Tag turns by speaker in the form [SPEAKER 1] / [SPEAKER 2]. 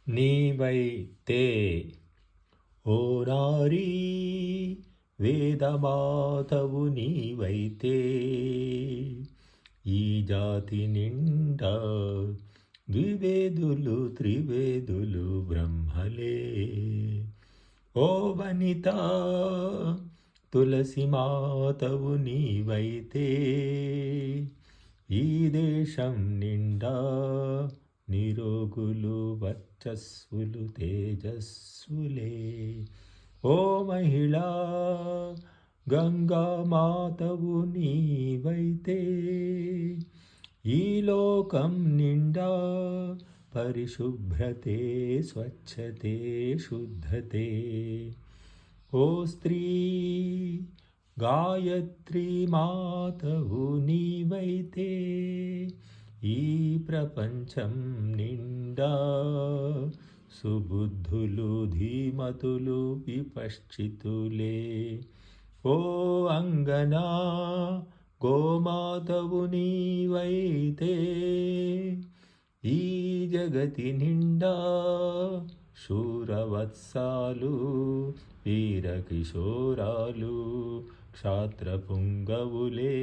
[SPEAKER 1] నీవైతే ఓ నారీ వేదమాతవు నీవైతే ఈ జాతి నిండా ద్వివేదులు త్రివేదులు బ్రహ్మలే. ఓ వనిత తులసి మాతవు నీవైతే ఈ దేశం నిండా నిరోగులు వర్చస్సులు తేజస్సులే. ఓ మహిళా గంగా మాతవు నీవైతే ఈ లోకం నిండా పరిశుభ్రతే స్వచ్ఛతే శుద్ధతే. ఓ స్త్రీ గాయత్రి మాతవు నీవైతే ఈ ప్రపంచం నిండా సుబుద్ధులు ధీమతులు విపశ్చితులే. ఓ అంగనా గోమాతవు నీవైతే ఈ జగతి నిండా శూరవత్సాలు వీరకిశోరాలు క్షాత్రపుంగవులే.